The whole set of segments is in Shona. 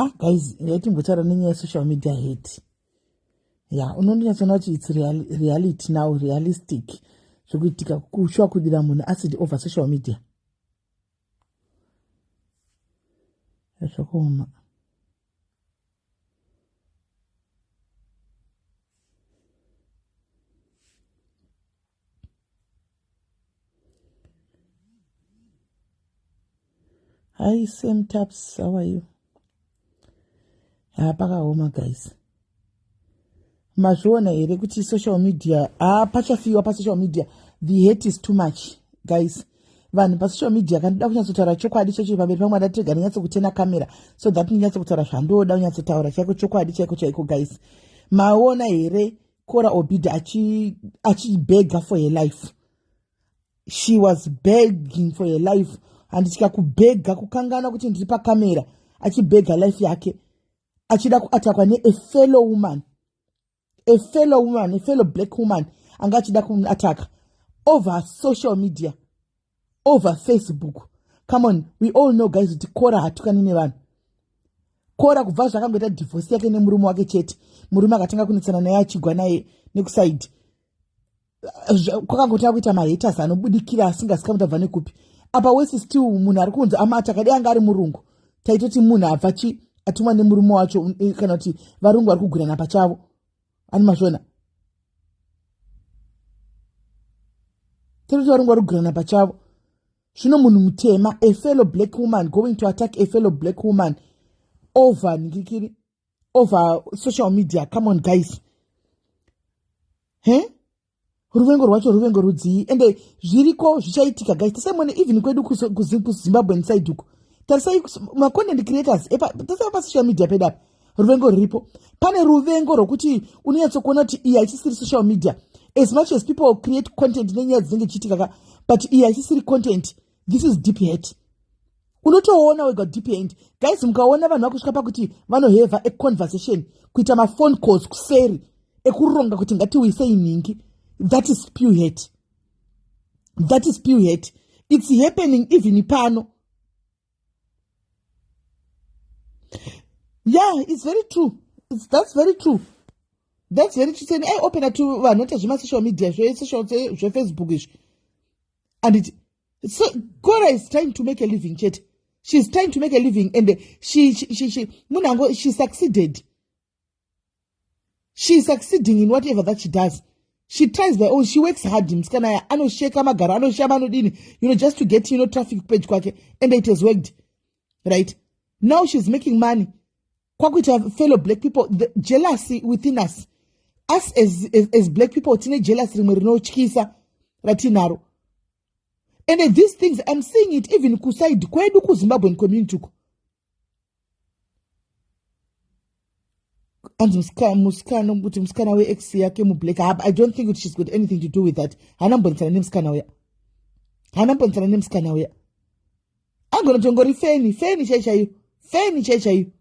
guys, yatimbotaura nenyaya social media hate. Yeah, unondinyatsoona kuti it's reality now, realistic. Zvekuitika kushwa kudira munhu acid over social media. Zvakaoma. Hi, Sam Taps, how are you? Pakaoma guys. Mazviona here kuti social media, pachafiwa pa social media, the hate is too much, guys. Vanhu pa social media kandida kunyatsotaura chokwadi checho pamberi pamwe adatega ndinyatsokutena kamera so that ndinyatsotaura zvandoda kunyatsotaura chaiko chokwadi chaiko guys. Maona here Kora Obida achibega for her life. She was begging for her life. Andichika kubega kukangana kuti ndiri pakamera achibega life yake achida kuatakwa a fellow woman, a fellow black woman anga achida kuataka over social media, over Facebook. Come on, we all know guys kuti Kora hatukani nevanhu. Kora kubva zvakangoita divorce yake nemurume wake chete, murume akatanga kunetsana naye achigwa naye nekusaidi. Kwakangotanga kuita mahaters anobudikira asingazikamudza bva nekupi. Apa wese still munhu ari kunzi amataka dai anga ari murungu. Taitoti munhu abva atumwa nemurume wacho kana kuti varungu vari kugwirana pachavo. Ani mazvona. Taitoti varungu vari kugwirana pachavo. Zvino munhu mutema, a fellow black woman going to attack a fellow black woman over social media. Come on guys. Ruvengo rwacho ruvengo rudzii ende zviriko zvichaitika guys. Tasaimone even kwedu kuZimbabwe inside uko. Tarisai ma content creators tasai pa social media pedapa ruvengo riripo. Pane ruvengo rokuti unonyatsokuona kuti iya ichisiri social media. As much as people create content nenyaya dzinenge chiitika but iya ichisiri content. This is deep hate. Unotoona wega deep hate. Guys, mukaona vanhu vakusvika pakuti vanoheva a conversation kuita ma phone calls kuseri ekuronga kuti ngatiwise iningi. That is pure hate. That is pure hate. It's happening even pano. Yeah, it's very true. That's very true. That's very true. Saying, I open to not a social media, Facebook. And so Kora is trying to make a living, chat. She's trying to make a living and she succeeded. She's succeeding in whatever that she does. She tries by she works hard, just to get, traffic page kwake, and it has worked. Right? Now she's making money. Kwakuita fellow black people, the jealousy within us. Us as black people, tine jealousy chikisa ratinaro. And then these things, I'm seeing it even kuside kwedu ku Zimbabwean community. And muskana we ex yake mu black. I don't think she's got anything to do with that. Hanambontsana nemskana we. I'm going to go feni chechayu.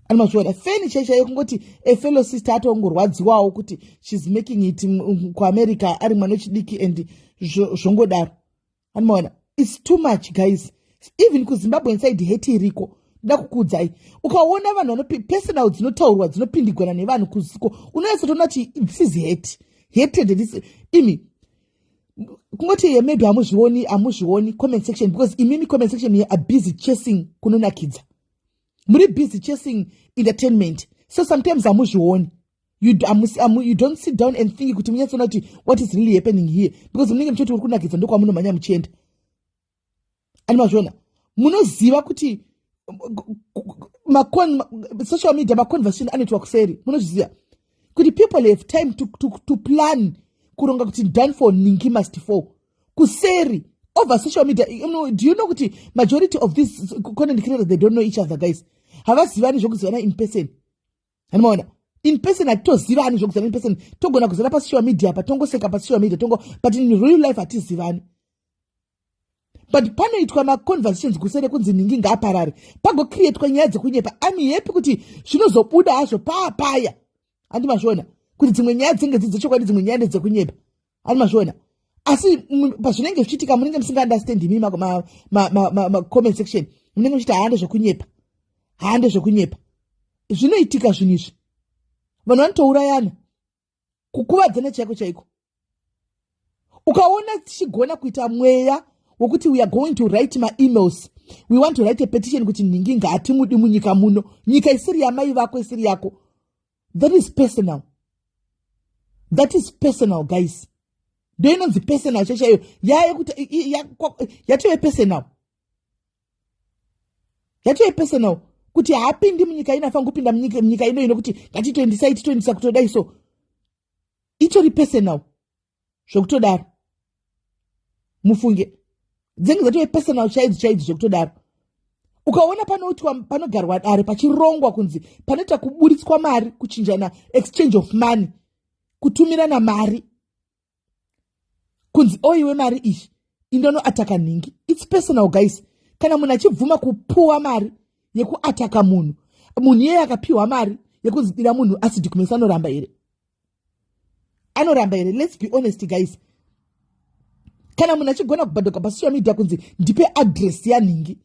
And mashwara feni chechayu kungoti a fellow sister atongorwadziwawo kuti she's making it ku America ari mwana chidiki and zvongodaro. And mona, it's too much guys. Even ku Zimbabwe inside hate iriko. Ndakukudzai ukaona vanhu personal dzinotaurwa dzinopindigwana nevanhu kuziko unoyatsotona kuti this is hated this imi kungoti maybe amuzvioni comment section because imimi comment section you are busy chasing kunonakidza muri busy chasing entertainment so sometimes amuzvioni you don't sit down and think kuti munyatsona kuti what is really happening here because munenge muchoti uri kunakidza ndokwa munomanya muchienda ani mazvona munoziva kuti social media conversation anetwa kuseri munozviziva kuti people have time to plan kuronga kuti done for ningi must fall kuseri over social media. Do you know kuti majority of these content creators they don't know each other guys. Havazivani zvokuzivana in person. Anomaona in person atozivani zvokuzivana in person togona kuzivana pa social media patongoseka pa social media but in real life atizivani. But panoitwa ma conversations kusere kunzi ningi ngaparare pago create kwa nyaya dzekunyepa. I'm happy kuti zvinozobuda hazvo paya andi mazvona kuti dzimwe nyaya dzinge dzichokwadi dzimwe nyaya dzekunyepa andi mazvona asi pazvinenge zvichitika munenge musinga understand mimi ma comment section munenge muchiti haande zvekunyepa hande zvekunyepa. Zvinoitika zvinhu izvi. Vanhu vanotourayana. Kukuvadzana chaiko chaiko. Ukaona tichigona kuita mweya wokuti we are going to write my emails. We want to write a petition kuti ningi ngatimudi munyika muno. Nyika isiri yamai vako isiri yako. That is personal. That is personal, guys. Do you know the personal? Yatove personal. Yatove personal. Kuti hapindi munyika ina fangu pinda munyika ino kuti itoendisa kutodai so. Itori personal. Zvokutodaro. Mufunge. Dzengi dzatove personal chaidzo zvokutodaro. Ukaona panogarwa dare pachirongwa kunzi panoita kuburitswa mari kuchinjana exchange of money. Kutumirana mari. Kunzi oiwe mari ishi. Indono ataka ningi. It's personal, guys. Kana munhu achibvuma kupuwa mari yekuataka munhu. Munhu yeye akapiwa mari yekunzidira munhu asidi kumesa anoramba here. Anoramba here. Let's be honest, guys. Kana munhu achigona kubhadhoka pasocial media kunzi ndipe address yaningi.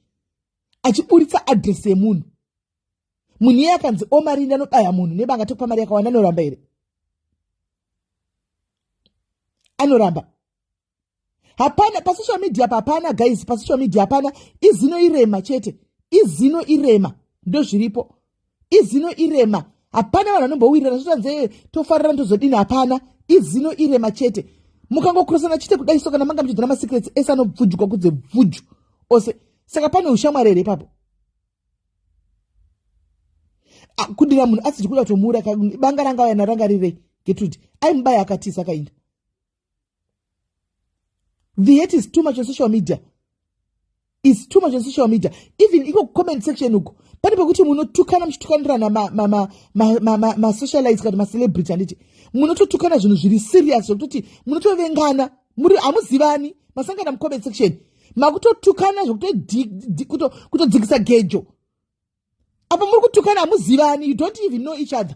Achiburitsa address yemunhu. Munhu yeye akanzi omari ndanobaya munhu nebanga tokupa mari yakawanda anoramba here. Anoramba. Hapana pasocial media hapana, guys, pasocial media hapana izino irema chete. Izino irema ndo zviripo. Izino irema. Hapana vanhu vanombowirira zvotanze tofarira ndozodini hapana. Izino irema chete. Mukangokurosana chete kudai so kana manga mchidzana ma secrets ese anobvujwa kudze bvuju ose. Saka pane ushamwari here ipapo. Kudira munhu asiti kuda kutomura banga ranga yana ranga rire Gertrude aimbaya akatisa kainda. The hate is too much on social media. It's too much on social media. Even iko comment section uko. Pani pekuti munotukana mchitukanirana ma socialites kana ma celebrity anditi. Munototukana zvinhu zviri serious zvokuti munotovengana, muri amuzivani, masangana mu comment section. Makutotukana kutodzikisa gejo. Apa muri kutukana amuzivani, you don't even know each other.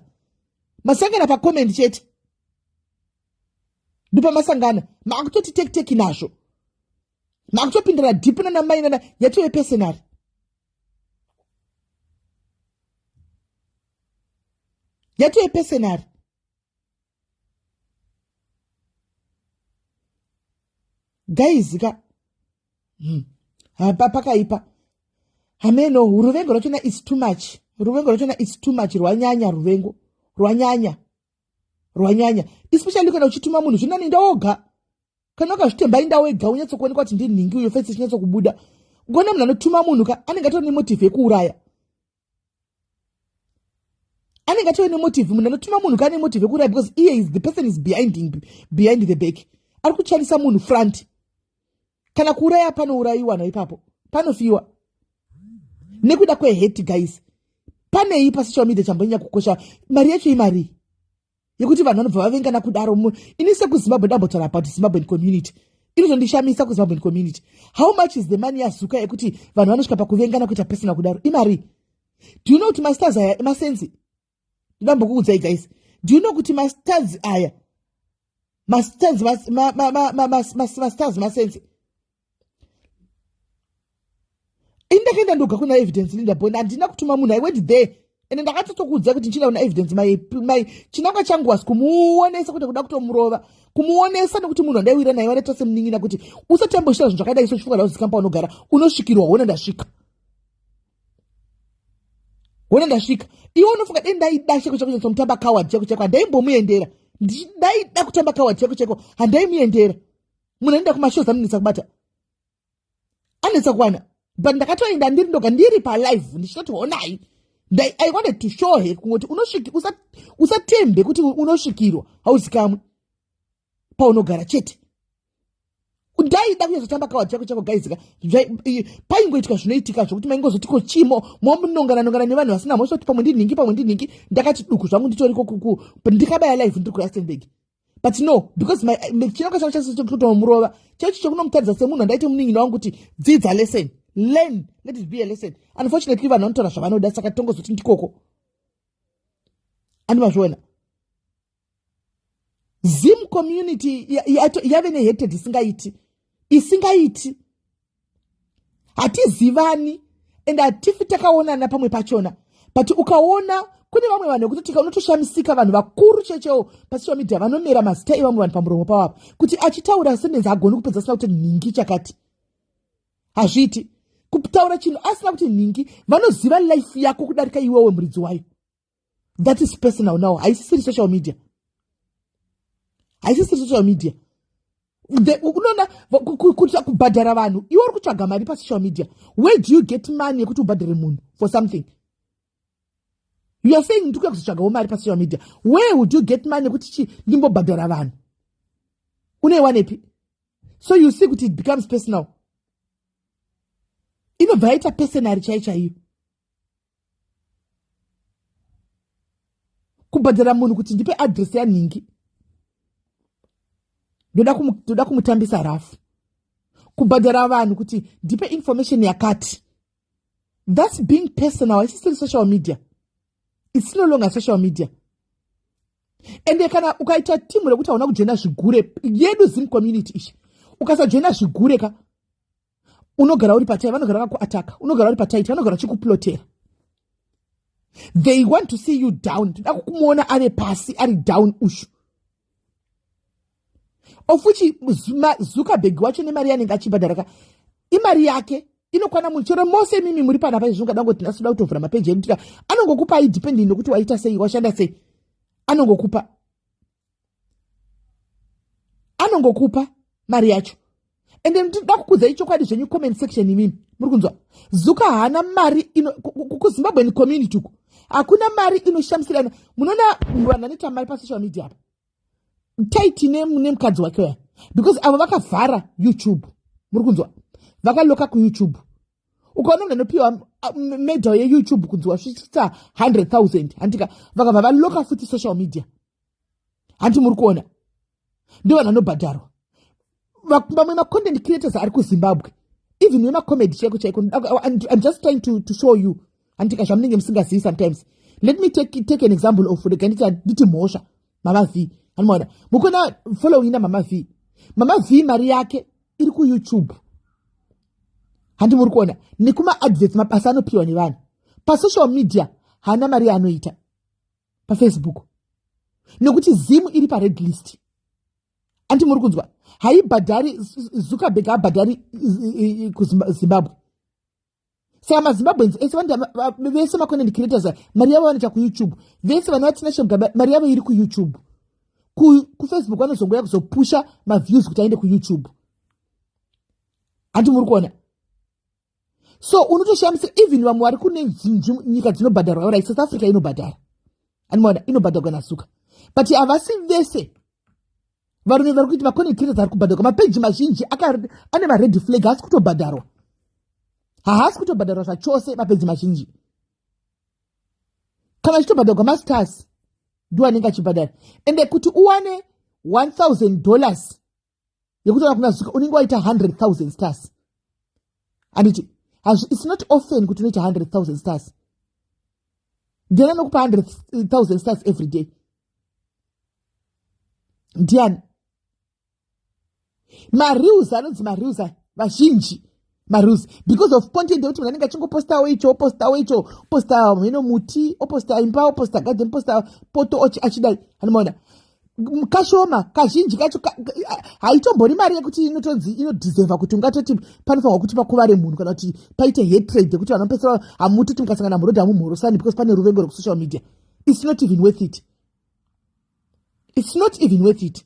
Masangana pa comment chete. Dupa masangana, makutoti take nazvo. Makutopindana deep na mainana yatove personal. Yatove personal. Guys, pakaipa. Hameno, Ruvengo rachona is too much. Ruvengo rachona is too much. Rwanyanya, Ruvengo. Rwanyanya. Especially kana uchituma munhu zvinani ndaoga. Kana ukazvitemba inda wega unyatsokuonekwa kuti ndini ningi uyo face chinyatsokubuda. Gona munhu anotuma munhu anenge atori motive yekuuraya. Anenge atori motive munhu anotuma munhu kana motive yekuuraya because he is the person is behind the back. Ari kuchanisa munhu front. Kana kuuraya panourayiwa na ipapo. Panofiwa. Nekuda kwe hate, guys. Pane ipa social media chambanya kukosha mari yacho imari. Yekuti vanhu vanobva vavengana kudaro munhu. Inise kuZimbabwe ndambotaura about Zimbabwean community. Inozondishamisa kuZimbabwean community. How much is the money yazuka yekuti vanhu vanosvika pakuvengana kuita personal kudaro? Imari. Do you know kuti masters aya emasensi? Ndambokuudzai, guys. Do you know kuti masters aya? Masters masensi. Indakaenda ndoga kuna evidence ndabona andina kutuma munhu. I went there and ndakatokuudza kuti nchida una evidence my chinanga changu was kumuonesa kuti kuda kutomurova, kumuonesa nekuti munhu andaiwira naye wanetose muningi kuti usatamboshira zvinhu zvakadai so chifunga uzikampa unogara unosvikirwa wona ndasvika. Wona ndasvika. Iwe unofunga dai ndaida cheko chako chomutamba coward cheko ndaimbomuendera. Ndaida kutamba coward cheko handaimuendera. Munhu anoenda kumashows anonetsa kubata. Anetsa kuwana. But ndakatoenda ndiri ndoga ndiri pa live ndichitoonai. I wanted to show her kuti usatembe kuti unosvikirwa hauzikamwe paunogara chete. Ndaida kuzotamba coward cheko guys. Paingoitika zvinoitika zvokuti maingozotiko chimo momunongana nevanhu vasina mosoti pamwe ndiningi ndakati duku zvangu nditoriko ndikabaya live ndiri kuRustenburg. But no, because my chinonga changu chasitokutomurova chechi chekunomutadzisa semunhu andaite muningi wangu kuti dzidza lesson. Learn, let it be a lesson. Unfortunately, vanhu vanotora zvavanoda saka tongozoti ndikoko. Andimazviona. Zim community yave nehated isingaiti. Hatizivani and hatifi takaonana pamwe pachona, but ukaona kune vamwe vanhu kuti unotoshamisika vanhu vakuru chechewo pasocial media vanomera mazita evamwe vanhu pamuromo pavo kuti achitaura sentence agoni kupedza asina kuti nhingi chakati. Hazviiti kutaura chinhu asina kuti nhingi, vanoziva life yako kudarika iwewe muridzi wayo. That is personal now. Haisisiri social media. Haisisiri social media. Unoona kuti kubhadhara vanhu, iwe uri kutsvaga mari pasocial media. Where do you get money yekuti ubhadhare munhu for something? You are saying ndikuya kuzotsvagawo mari pasocial media. Where would you get money yekuti ndimbobhadhara vanhu? Uneiwanepi? So you see kuti it becomes personal. Inobva yaita personal chaiyo. Kubhadhara munhu kuti ndipe address yanhingi. Ndoda kumutambisa rafu. Kubhadhara vanhu kuti ndipe information yakati. That's being personal. It's still social media. It's no longer social media. And kana ukaita timu rekuti hauna kujoina zvigure yedu Zim community ishi. Ukasajoina zvigure ka unogara uri patai, vanogara vakuataka, unogara uri patai, vanogara chikuplotera. They want to see you down. Toda kumuona ari pasi, ari down ushu. Ofuchi Zuckerberg wacho nemari yanenge achibhadharaka. Imari yake inokwana muchero mose mimi muri pana pa zvunga dango tinasuda kutovhura mapeji edu. Anongokupa idependi nokuti waita sei, washanda sei. Anongokupa mari yacho. And then ndakukuza ichokwadi zvenyu comment section imimi. Muri kunzwa? Zuka hana mari kuZimbabwe ni community uku. Hakuna mari inoshamisirana. Munoona vanhu vanoita mari pasocial media apa. Taiti nemukadzi wake waya. Because avo vakavhara YouTube. Muri kunzwa? Vakaloka kuYouTube. Ukaona munhu anopiwa medal yeYouTube kunzi wasvitsa 100,000. Handika vakabva valoka futi social media. Handi muri kuona? Ndio vanhu vanobhadharwa. Vamwe ma-content creators ari kuZimbabwe. Even wema-comedy chaiko. I'm just trying to show you. Handika zvamunenge musingazivi sometimes. Let me take an example of nditi mhosva. Mama V. Anoona. Mukona following na Mama V. Mama V mari yake iri kuYouTube. Handi muri kuona nekuma adverts mabasa anopiwa nevanhu. Pasocial media hana mari anoita. PaFacebook. Nekuti Zim iri pared list. Anti muri kunzwa? Haibhadhari Zuckerberg habhadhari kuZimbabwe. Saka maZimbabweans ese vese ma-content creators mari yavo vanoita kuYouTube. Vese vana vatination mari yavo iri kuYouTube. KuFacebook vanozongoya kuzopusha ma-views kuti aende kuYouTube. Anti muri kuona? So unotoshamisa even vamwe vari kune nyika dzinobhadharwa ora South Africa inobhadhara. Anoona inobhadharwa naZuka. But havasi vese varume vari kuita ma-content creators ari kubhadharwa. Mapeji mazhinji ane ma-red flag haasi kutobhadharwa. Haasi kutobhadharwa zvachose mapeji mazhinji. Kana achitobhadharwa masters ndiwo anenge achibhadhara. Ende kuti uwane $1,000 yekuti kuna Zuka unenge waita 100,000 stars. And it's not often kuti unoita 100,000 stars. Ndiani anokupa 100,000 stars every day? Ndiani? Mareels anonzi mareels vazhinji. Mareels because of content yekuti munhu anenge achingopostawo icho, posta muti, oposta imba, oposta garden, posta poto achidai. Anoona? Kashoma kazhinji kacho haitombori mari yekuti inodeserva kuti ungatoti panofanirwa kuti pakuvare munhu kana kuti paite hatred yekuti vanhu vanopedzisira hamutoti mukasangana murodhi hamumhorosani because pane ruvengo rwekusocial media. It's not even worth it. It's not even worth it.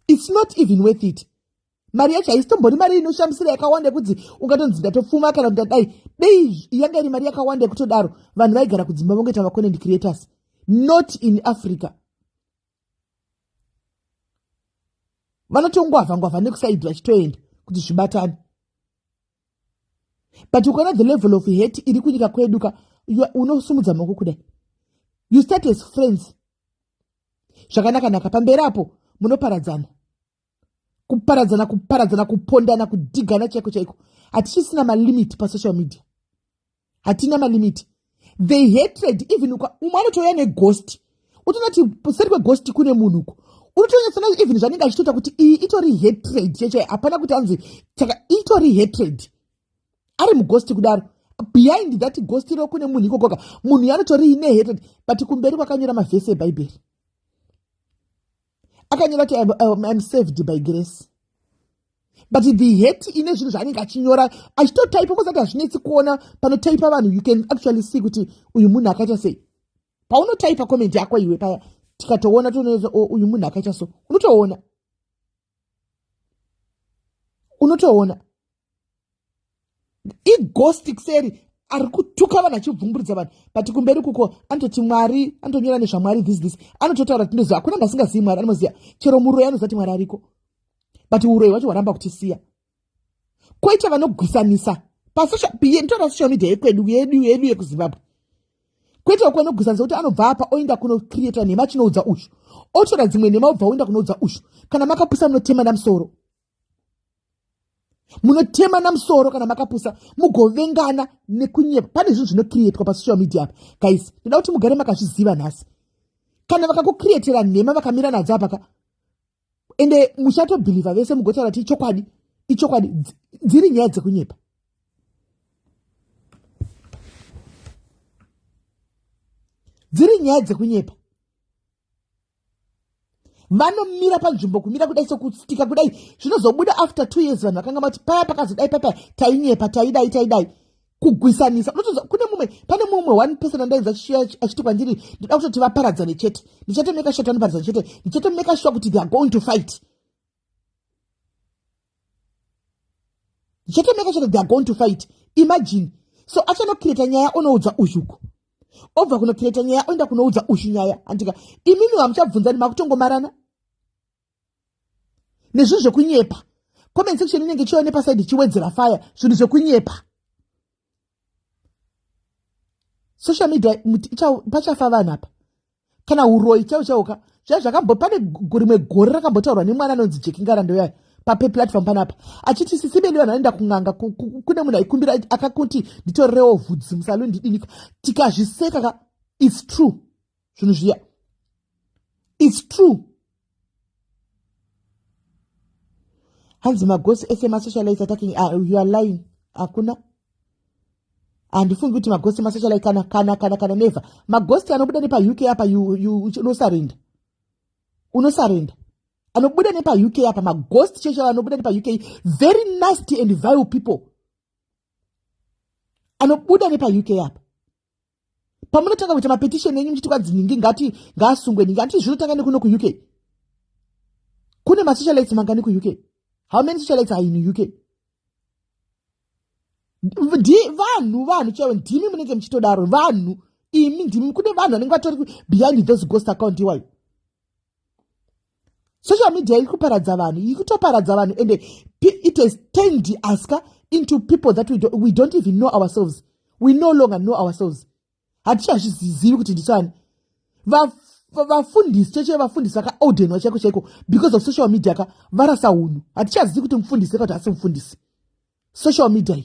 It's not even worth it. Mari yacho haisitombori mari inoshamisira yakawanda yekuti ungatonzi ndatofuma kana kuti dai yanga iri mari yakawanda yekutodaro vanhu vaigara kudzimba vongoita ma-content creators. Not in Africa. Vanotongwavha nekusaidhi vachitoenda kuti zvibatane. But ukaona the level of hate iri kunyika kweduka unosumudza maoko kudai. You start as friends. Zvakanaka pamberi apo munoparadzana. Kuparadzana, kupondana, kudhigana chaiko. Hatichisina ma-limit pasocial media. Hatina ma-limit. The hatred even umwe anotouya neghost. Utonati seri kweghost kune munhu uko. unotonyetsana even zvanenge achitoita kuti iyi itori hatred cheche, hapana kuti anzi itori hatred. Ari mughost kudaro, behind that ghost ro kune munhu ikokoka, munhu yanotori ine hatred, but kumberi kwakanyora mavhesi eBhaibheri. Akanyora kuti I'm saved by grace. But the hate ine zvinhu zvaanenge achinyora achitotaipa kusati hazvinetsi kuona panotaipa vanhu. You can actually see kuti uyu munhu akaita sei. Paunotaipa comment yako iwe paya, tikatoona tonoza uyu munhu akaita so, unotoona ighost kuseri ari kutuka vanhu achibvumburidza vanhu, but kumberi kuko anototi Mwari, anotonyora nezvaMwari this anototaura tinoziva. Hakuna munhu asingazivi Mwari, anoziva. Chero muroyi anoziva kuti Mwari ariko, but uroyi wacho waramba kutisiya. Koita vanogwisanisa ndoda social media yekwedu yedu yekuZimbabwe. Koita vanogwisanisa kuti anobva apa oenda kunocreata nhema chinoudza ushu, otora dzimwe nhema obva oenda kunoudza ushu. Kana makapusa munotema namusoro, kana makapusa mugovengana nekunyepa. Pane zvinhu zvinocreatwa pasocial media apa. Guys, ndoda kuti mugare makazviziva nhasi. Kana vakakukreatira nhema vakamira nadzo apa ende muchatobhilivha vese mugotaura kuti ichokwadi, dziri nyaya dzekunyepa. Dziri nyaya dzekunyepa. Vanomira panzvimbo kumira kudai sokustika kudai, zvinozobuda after 2 years vanhu vakanga vati paya pakazodai papa tainyepa taidai kugwisanisa. Pane mumwe one person andainza achiti kwandiri ndida kutoti vaparadzane chete, ndichatomeka sure vanoparadzana chete, ndichatomeka sure kuti they are going to fight. Imagine. So achanocreata nyaya onoudza ushuku, obva kunocreata nyaya oenda kunoudza ushu nyaya. Andika imimi hamuchabvunzani, makutongomarana nezvinhu zvekunyepa. Comment section inenge chione pasaidi chiwedzera fire zvinhu zvekunyepa. Social media pachafa vanhu apa. Kana uroyi chauka pane rimwe gore rakambotaurwa nemwana anonzi Jekingarando yaya platform panapa achiti sisibeli vanhu anoenda kung'anga, kune munhu aikumbira akakuti nditorerewo vhudzi musaluni ndidinika. Tikazviseka it's true. Zvinhu zviya it's true. Hanzi magosi ese masocialites attacking, you are lying. Hakuna. Handifungi kuti magosi masocialite kana never. Magosi anobuda nepa UK apa unosarenda. Anobuda nepa UK apa magosi cheche anobuda nepa UK, very nasty and vile people. Anobuda nepa UK apa. Pamunotanga kuita mapetition enyu mchiti kwadzinhingi ngaasungwe ningi, anti zvinotanga nekuno ku UK. Kune masocialites mangani ku UK? How many socialites are in UK? Vanhu chaivo ndimi munenge muchitodaro. Vanhu imi ndimi, kune vanhu vanenge vatori behind those ghost account iwayo. Social media iri kuparadza vanhu, and it has turned us into people that we don't even know ourselves. We no longer know ourselves. Hatichazvizivi kuti ndisani. Vafundisi cheche vafundisi vakaordenwa chaiko because of social media varasa unhu. Hatichazivi kuti mufundisi kuti asi mufundisi. Social media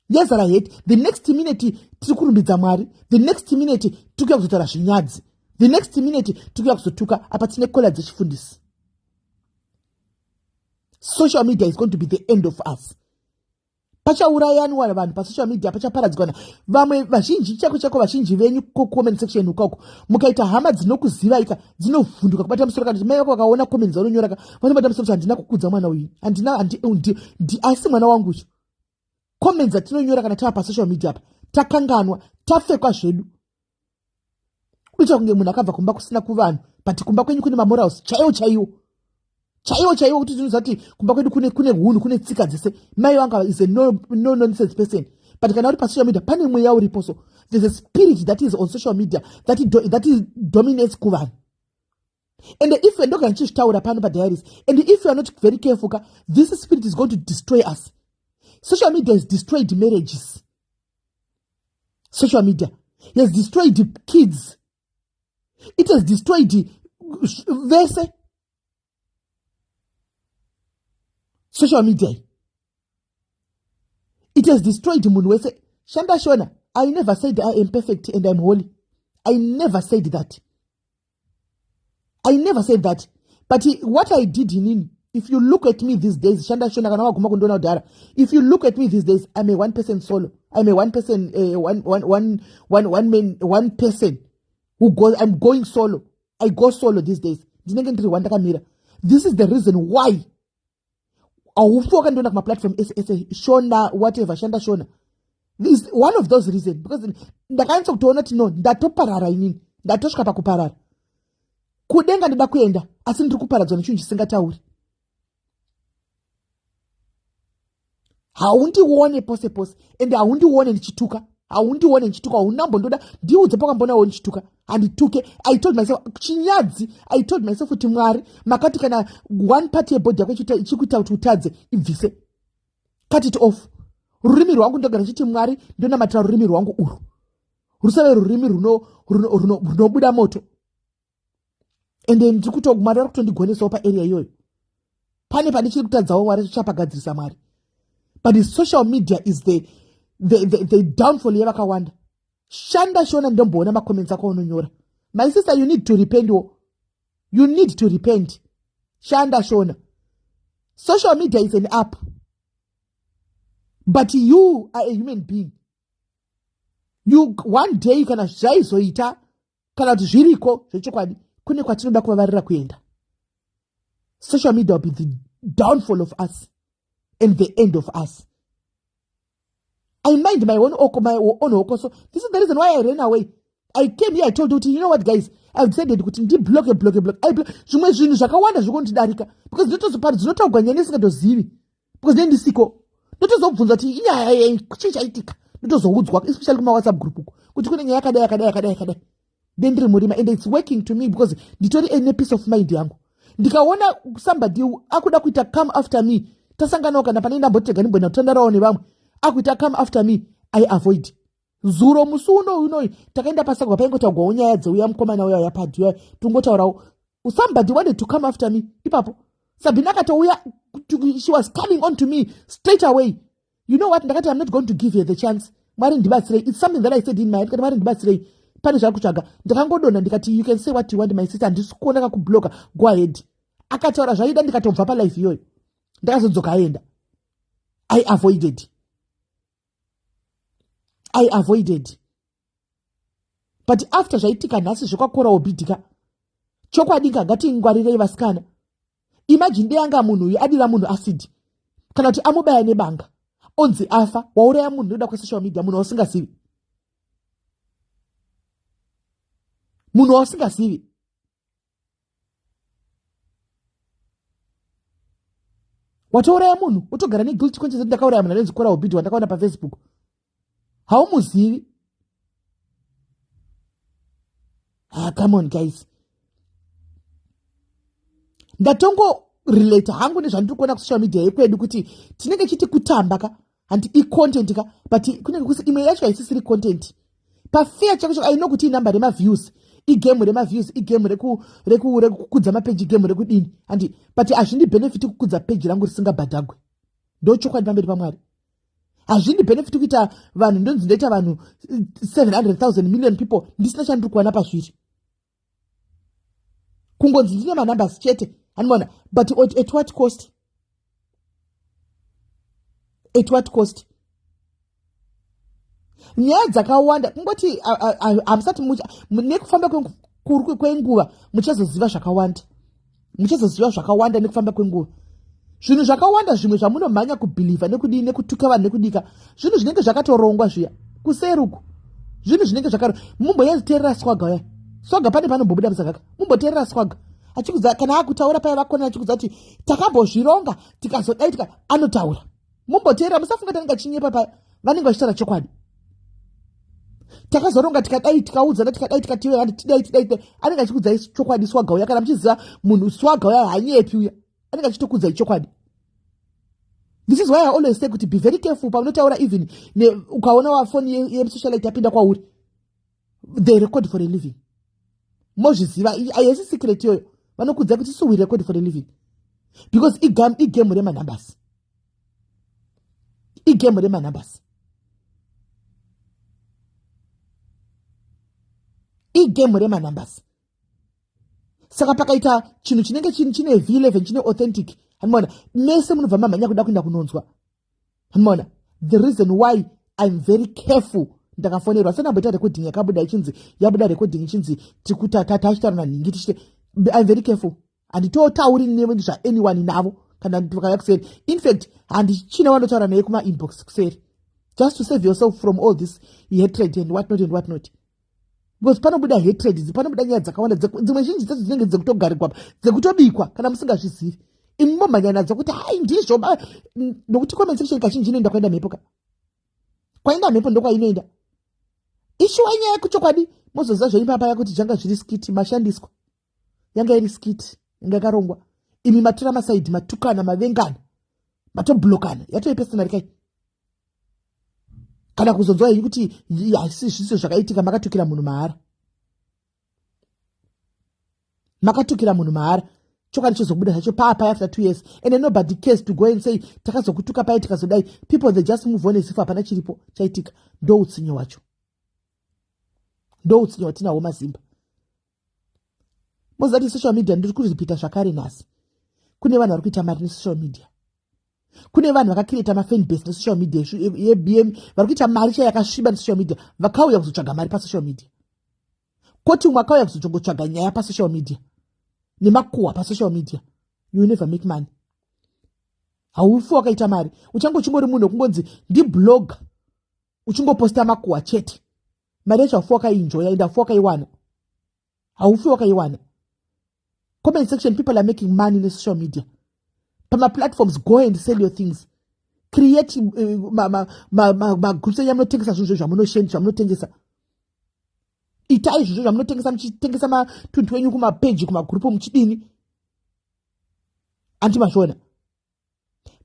yazara hate. The next minute tiri kurumbidza Mwari, the next minute tikuya kuzotaura zvinyadzi, the next minute tikuya kuzotuka apa tine kola dzechifundisi. Social media is going to be the end of us. Pachaurayanwa vanhu pasocial media, pachaparadzikana vamwe vazhinji chako vazhinji venyu comment section ukako mukaita hama dzinokuzivaika dzinovhunduka kubata musoro kana mai vako vakaona comments dzaunonyora vanobata musoro kuti handina kukudza mwana uyu, asi mwana wangu uyu. Comments dzatinonyora kana tava pasocial media apa takanganwa, tafekwa zvedu. Kuita kunge munhu akabva kumba kusina kuvanhu, but kumba kwenyu kune mamorals chaiwo kuti tinoziva kuti kumba kwedu kune hunhu, kune tsika dzese. Mai vanga is a no nonsense person, but kana uri pasocial media pane mweya uripo. So there's a spirit that is on social media that dominates kuvanhu. And if you're not going to taura pano pa diaries, and if you are not very careful, this spirit is going to destroy us. Social media has destroyed marriages. Social media has destroyed the kids. It has destroyed the verse. Social media. It has destroyed the munwese. Shanda Shona, I never said I am perfect and I'm holy. I never said that. I never said that. But what I did in if you look at me these days, if you look at me these days, I'm a one-person solo. I'm a one-person, one person who goes, I'm going solo. I go solo these days. This is the reason why my platform is Shona, whatever, Shanda Shona. This is one of those reasons. Because the kinds of donut no, ndatoparara inini, ndatoshka pakuparara. Kudenga ndida kuenda, asi ndiri kuparadzwa nechinhu chisingatauri. Haundione pose pose, ende haundione ndichituka. Haundione ndichituka, haunambondoda, ndiudze pakambonawo ndichituka. Handituke, I told myself, chinyadzi, I told myself kuti Mwari, makati kana one party yebody yako ichikuita kuti utadze, ibvise. Cut it off. Rurimi rwangu ndogara chiti Mwari, ndonamatira rurimi rwangu uru. Rusave rurimi runobuda moto. Ende ndikuto Mwari ari kutondigonesawo paarea iyoyo. Pane chiri kutadzawo Mwari chapagadzirisa Mwari. But the social media is the downfall yevakawanda. Shanda shona ndomboona macomments ako unonyora. My sister, you need to repent. You need to repent. Shanda shona. Social media is an app. But you are a human being. You one day you kana zvaizoita kana kuti zviriko zvechokwadi kune kwatinoda kuvavarira kuenda. Social media will be the downfall of us and the end of us. I mind my own oko. So this is the reason why I ran away. I came here, I told you know what guys, I've decided to block. I block. Zvimwe zvinhu zvakawanda zvikondidarika because ndotozopari dzinotogwanya nesingadozivi because then ndisiko ndotozobvunza kuti inyaya chii chaitika ndotozoudzwa especially kuma WhatsApp group uko kuti kune nyaya yakadai then ndiri murima and it's working to me because nditori ane peace of mind yangu. Ndikaona somebody akuda kuita come after me tasanganawo kana pane ndambotega ndimbona kutandarawo nevamwe akuita come after me, I avoid. Zuro musuno unoyi takaenda pasagwa paingotaugwawo nyaya dzeuya mukomana uya yapadhi tungotaurawo somebody wanted to come after me ipapo Sabina akatouya, she was coming on to me straight away. You know what, ndakati I'm not going to give her the chance. Mwari ndibatsirei, it's something that I said in my head, mwari ndibatsirei pane zvakutsvaga ndakangodonha ndikati you can say what you want my sister, handisi kuoneka kubloka, go ahead. Akataura zvaida ndikatobva palife iyoyo ndakazodzoka aenda. I avoided. But after zvaitika nhasi zvakakora obhidhika chokwadi ngatingwarirei vasikana. Imagine deyanga munhu uyu adira munhu acid kana kuti amubaya nebanga onzi afa wauraya munhu noda kwesocial media, munhu wausingasivi, watouraya munhu wotogara neguilty conscience. Ndakauraya munhu anonzi Kora Obidi wandakaona paFacebook, haumuzivi. Come on guys, ndatongo relate hangu nezvandiri kuona kusocial media yekwedu kuti tinenge chiti kutamba ka handi i-content ka, but kunenge kusi imwe yacho haisisiri content. Pafea chako I know kuti inamba remaviews, igame remaviews, igame rekukudza mapeji, igame rekudini handi, but hazvindi benefit kukudza peji rangu risingabhadhagwe. Ndochokwadi pamberi paMwari. Hazvindi benefit kuita vanhu ndonzi ndoita vanhu 700,000 million people ndisina chandiri kuwana pazviri. Kungonzi ndine manumbers chete hanimona, but at what cost? At what cost? Nyaya dzakawanda kungoti hamusati nekufamba kwenguva muchazoziva zvakawanda nekufamba kwenguva. Zvinhu zvakawanda zvimwe zvamunomhanya kubhilivha nekudini nekutuka vanhu nekudika zvinhu zvinenge zvakatorongwa zviya kuseruku, zvinhu zvinenge zvakaro. Mumboyeziterera swaga uya swaga pane panombobuda musakaka, mumboterera swaga achikudza kana akutaura paya vakona achikudza kuti takambozvironga tikazodaitika anotaura. Mumboterera, musafunga tanenge chinyepa paya, vanenge vachitaura chokwadi. Takazoronga tikadai tikaudzana tikadai tikatiwe handi tidai anenge achikudzai chokwadi swaga uya. Kana muchiziva munhu swaga uya hanyepi uya anenge achitokudzai chokwadi. This is why I always say kuti be very careful paunotaura, even ukaona wafoni yesocialite yapinda kwauri, they record for a living. Mozviziva haisi secret iyoyo, vanokudza kuti so we record for a living because igame remanambers, igame remanambers, igame remanambers. saka pakaita chinhu chinenge chine V11 chine authentic hanimona mese munobva mamhanya kuda kuenda kunonzwa hanimona. The reason why I'm very careful ndakafonerwa senamboita recording yakabuda ichinzi yabuda recording ichinzi tachitaura nhingi tichite I'm very careful handitotauri nezva anyone navo kana vakauya kuseri. In fact handichina wandotaura naye kuma inbox kuseri, just to save yourself from all this hatred and what not, because panobuda hatred panobuda nyaya dzakawanda dzimwe zhinji dzedzo dzinenge dzekutogarikwa dzekutobikwa kana musingazvizivi imi momhanya nadzo kuti hai ndizvo nokuti comment section kazhinji inoenda kwaenda mhepo kwaenda mhepo ndokwainoenda ishuwa nyaya yekuchokwadi mozoziva zveipapa yakuti zvanga zviri skiti mashandiswa yanga iri skiti yanga yakarongwa imi matora masaidhi matukana mavengana matoblokana yatoipersonari kai kana kuzonzwa iyi kuti hasi zviso zvakaitika makatukira munhu mahara chokwadi chizobuda zvacho papa after 2 years and nobody cares to go and say takazokutuka pai tikazodai. People they just move on as if hapana chiripo chaitika. Ndo utsinye wacho, ndo utsinye watinawo mazimba. Mozati social media ndiri kuzvipita zvakare nhasi. Kune vanhu vari kuita mari nesocial media, kune vanhu vakakireta mafan base nesocial media yeBM vari kuita mari chaiyo yakasviba nesocial media, vakauya kuzotsvaga mari pasocial media. Koti umwe akauya kuzotsvaga nyaya pasocial media nemakuhwa pasocial media. You never make money. Haufi wakaita mari, uchingori munhu kungonzi ndiblog uchingoposta makuhwa chete, mari yacho haufi wakaienjoya ende haufi wakaiwana, haufi wakaiwana. Comment section, people are making money in social media. Pama platforms, go and sell your things. Create groups yamunotengesa zvinhu zvamunotengesa. Itai zvinhu zvamunotengesa muchitengesa matuntu enyu kumapage kumagrupu muchidini. Anti mashona.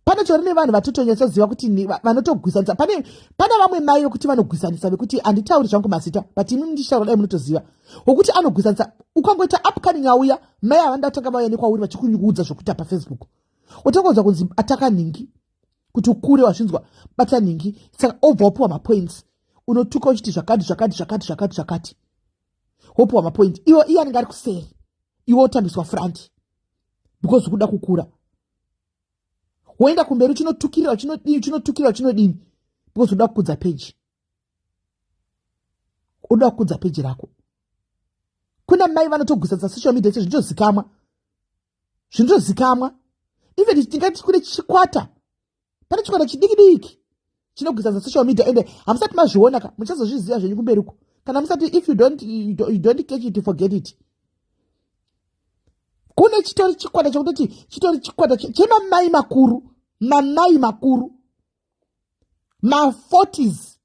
Pane chorine vanhu vatotonyatsoziva kuti vanotogwisanisa. Pane vamwe mai vokuti vanogwisanisa vekuti handitauri zvangu mazita, but imi ndishitaura dai munotoziva. Wokuti anogwisanisa ukangoita upcoming auya mai avandatanga vauya nekwauri vachikunyudza zvokuita paFacebook. Utangonzwa kunzi ataka nhingi kuti ukure wazvinzwa bata nhingi, saka obva wapuwa mapoints unotuka uchiti zvakati wopuwa mapoints. Iye anenge ari kuseri, iwe otambiswa front because ukuda kukura. Woenda kumberi uchinotukirira uchinodini because uda kukudza page, uda kukudza page rako. Kuna mai vanotogwisanisa social media zvinozikamwa. Even tingati kune chikwata, pane chikwata chidiki chinogwisanisa social media ende hamusati mazviona ka muchazozviziva zvenyu kumberi uko. Kana musati, if you don't catch it, forget it. Kune chitori chikwata chokutoti chitori chikwata chemamai makuru, mamai makuru, ma40s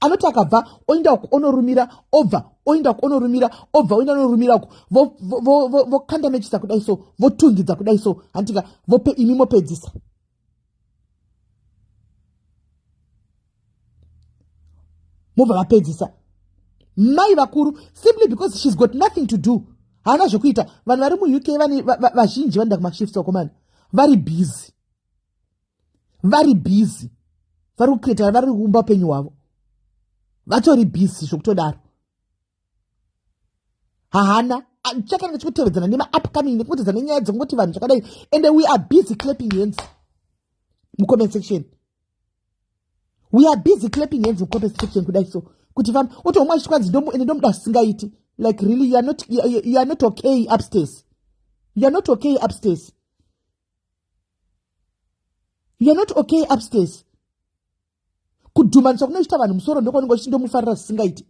anoti akabva oenda uko onorumira obva oenda uko onorumira obva oenda onorumira uko vokanda mechisa kudai so votungidza kudai so handika vope imi mopedzisa. Mobva vapedzisa mai vakuru simply because she's got nothing to do. Hana zvokuita. Vanhu vari muUK vazhinji vanoenda kumashifts wakomana vari busy, vari kukreta, vari kuumba upenyu hwavo, vatori busy zvokutodaro. Hahana chakange chikutevedzana nema-upcoming nekutevedzana nenyaya dzekungoti vanhu zvakadai, and we are busy clapping hands mucomment section. We are busy clapping hands mucomment section kudai so kuti vam oto umwe achikwanzi ndomuda singaiti. Like really, you are not okay upstairs. You are not okay upstairs. You are not okay upstairs. Kudhumanisa kunoita vanhu musoro ndokwanenge uchindomufarira zvisingaiti.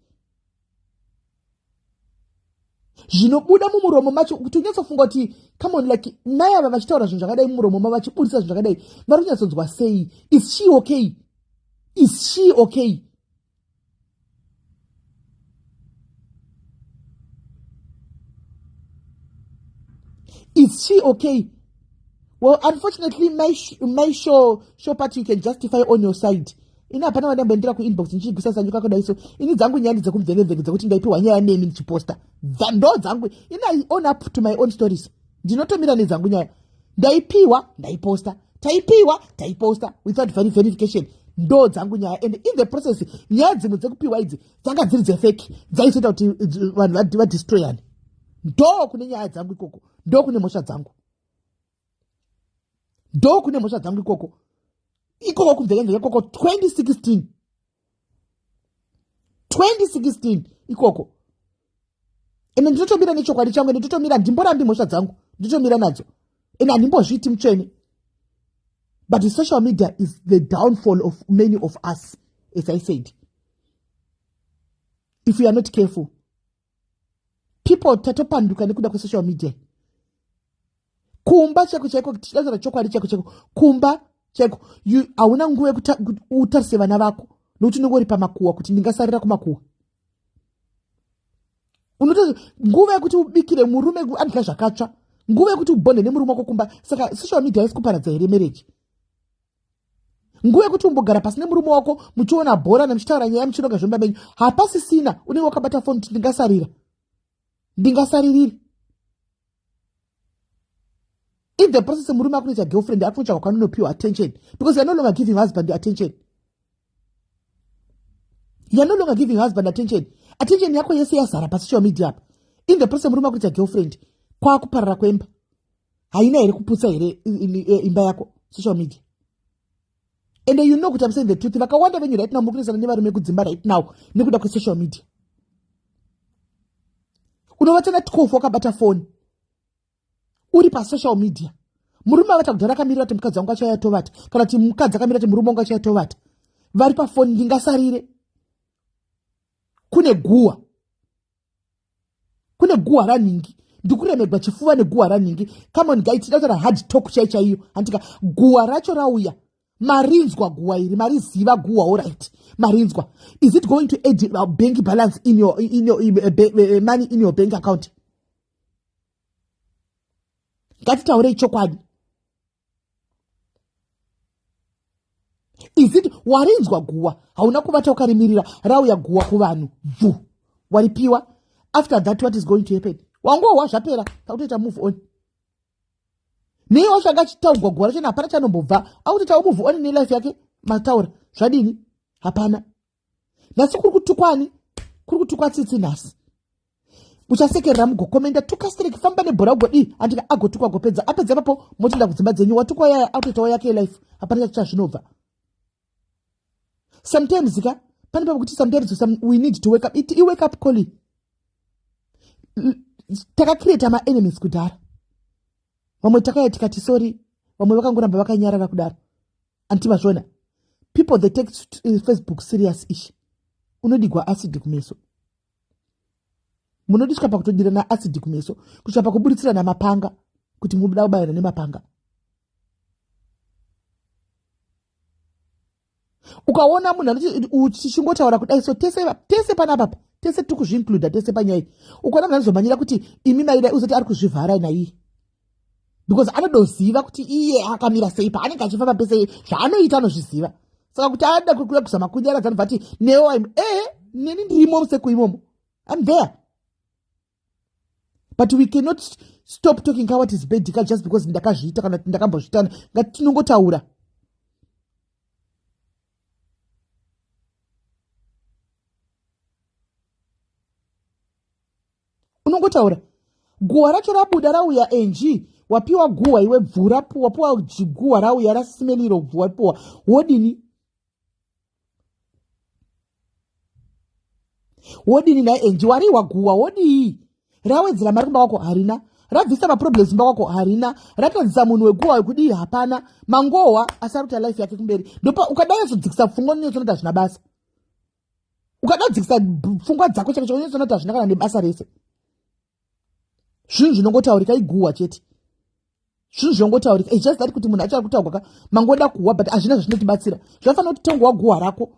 Zvinobuda mumuromo macho kuti unyatsofunga kuti come on, like mai ava vachitaura zvinhu zvakadai mumuromo mavo vachibudisa zvinhu zvakadai vari kunyatsonzwa sei? Is she okay? Is she okay? Is she okay? Well, unfortunately, my show part you can justify on your side. Ina hapana wadambo endera ku inbox nchigwisa sanjuka kudai so ini dzangu nyandi dzekumvengevenge dzekuti ndaipiwa nyaya nemi ndichiposta ndo dzangu. I own up to my own stories. Ndinotomira nedzangu nyaya. Ndaipiwa ndaiposta, taipiwa taiposta without verification. ndo dzangu nyaya. And in the process nyaya dzimwe dzekupiwa idzi dzanga dziri dzefeki dzaizoita kuti vanhu vadestroyane. Ndo kune nyaya dzangu ikoko, ndo kune mhosva dzangu, ndo kune mhosva dzangu ikoko. Ikoko kumvekenzeka ikoko 2016 ikoko. Ende ndinotomira nechokwadi changu, ende ndinotomira, ndimborambi mhosva dzangu, ndinotomira nadzo. Ende handimbozviti mutsvene. But the social media is the downfall of many of us, as I said. If we are not careful, people tatopanduka nekuda kwe social media. Kumba chako chako, tichazara chokwadi chako chako, kumba chako, hauna nguva utarise vana vako, nokuti unongori pamakuwa kuti ndingasarira kumakuwa. Unoto nguva yekuti ubikire murume andika zvakatsva, nguva yekuti ubonde nemurume wako kumba. Saka social media isikuparadza here marriage. Nguva yekuti umbogara pasi nemurume wako muchiona bhora nemuchitaura nyaya muchinoga zvomba menyu, hapasisina unenge wakabata phone kuti ndingasaririri. In the process murume akunoita girlfriend akunotsvaga kwanonopiwa attention, because you are no longer giving husband attention. You are no longer giving husband attention. Attention yako yese yazara pa social media. In the process murume akunoita girlfriend, kwa kuparara kwemba haina here kuputsa here imba yako social media. And you know kuti I'm saying the truth. Vakawanda venyu right now mukunisana nevarume kudzimba right now nekuda kwe social media. Unovatana 12 wakabata phone uri pa social media. Murume avata kudhara akamirira kuti mukadzi wangu achauya tovata, kana kuti mukadzi akamirira kuti murume wangu achauya tovata, vari pa phone. Ndingasarire. Kune guwa raningi. Ndikuremegwa chifuva neguwa raningi. Come on guys, that's a hard talk chaiyo. Antika guwa racho rauya. Marinzwa guwa iri, mariziva guwa, all right. Marinzwa. Is it going to add bank balance in your money in your bank account? Ngatitaure chokwadi. Is it warinzwa guwa? Hauna kubata ukarimirira rauya guwa kuvanhu. Waripiwa. After that, what is going to happen? Wangu wazvapera, takutoita move on. Nei washanga chitaugwa guwa racho hapana chanombobva, akutoita move on nelife yake mataura. Zvadini? Hapana. Nasi kuri kutukwa tsitsi nasi. Uchasekerera mugokomenda tukastereki famba nebhora ugodi andika agotukwa gopedza apedza papo motinda kudzimba dzenyu watukwa yaya akutoitawo yake life hapana chazvinobva. Sometimes pane pakuti sometimes we need to wake up. I wake up calling. Takacreate ma enemies kudhara. Vamwe takaya tikati sorry, vamwe vakangoramba vakanyarara kudaro. Antivazvona. People they take Facebook serious ish. Unodigwa acid kumeso. Munodiswa pakutodira na acid kumeso, kusvika pakuburitsira namapanga kuti mubuda kubayana nemapanga. Ukaona munhu anoti uchingotaura kudai so tese panapa tese tikuzviincluda tese panyaya. Ukaona munhu anozomanyira kuti imi maida uzoti ari kuzvivhara naye. Because anodoziva kuti iye akamira sei paanenge achifamba pese zvaanoita anozviziva. Saka kuti ada kukwira kuzama kunyaradza anobva ati newo neni ndirimo sekuimomo. I'm there. But we cannot stop talking about what is bad just because ndakazviita kana ndakambozvitana. Ngatinongotaura. Unongotaura. Guwa racho rabuda rauya NG. Wapiwa guwa iwe bvura wapiwa guwa rauya rasimeliro wapiwa. Wodini? Wodini na NG wariwa guwa wodi. Rawedzera mari kumba wako harina. Rabvisa maproblems mba wako harina. Ratadzisa munhu weguwa wekudii hapana. Mangowa asaruta life yake kumberi. Ndopa ukadai zodzikisa pfungwa nezvinoita zvina basa. Ukadai dzikisa pfungwa dzako chake zvinoita zvina kana nebasa rese. Zvinhu zvinongotaurika iguwa chete. Zvinhu zvinongotaurika. It's just that kuti munhu achari kutaurwa mangoda kuwa but hazvina zvinotibatsira. Zvafanira kuti tongowa guwa rako.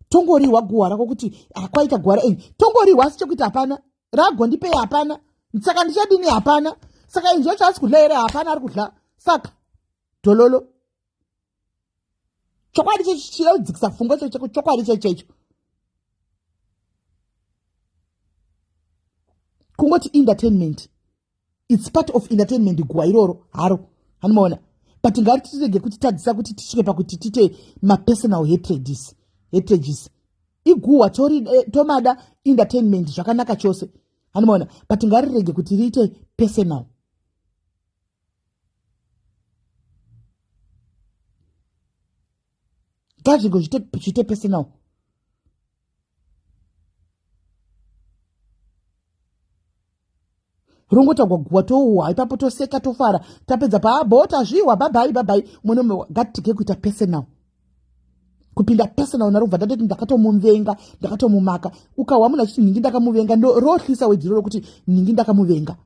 Tongoriwa guwa rako kuti akwaita guwa renyu. Tongoriwa asi chekuti hapana. Ragondipei hapana. Saka ndichadini hapana. Saka inzwa chasi kudla here hapana ari kudla. Saka dololo. Chokwadi chinodzikisa pfungwa chako chokwadi chaicho. Kungoti entertainment. It's part of entertainment guwa iroro haro. Hanomaona. but ngatitirege kutitadzisa kuti tisvike pakuti tite mapersonal hatrages iguwa tomada entertainment zvakanaka chose anomaona, but ngarirege kuti riite personal. Ngazvingo zvite personal. Rongotagwa guwa touhwa ipapo toseka tofara tapedza paabota zviwa bye muno ngatitike kuita personal. Kupinda personal narubva ndatoti ndakatomuvenga ndakatomumaka ukawa muna chiti ningi ndakamuvenga ndo rohlisa wedhiro rokuti ningi ndakamuvenga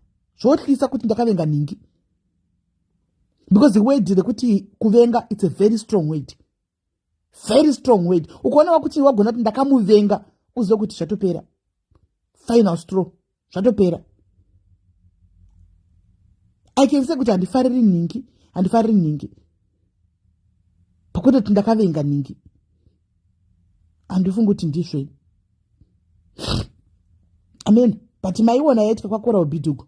zvohlisa kuti ndakavenga ningi, because the word rekuti kuvenga it's a very strong word, very strong word. Ukaona wakuti wagona kuti ndakamuvenga uzive kuti zvatopera, final straw zvatopera. I can say kuti handifariri ningi pakuti ndakavenga ningi handifungi kuti ndizve. Amen. But maiona yaitwa kwakora ubhidugu,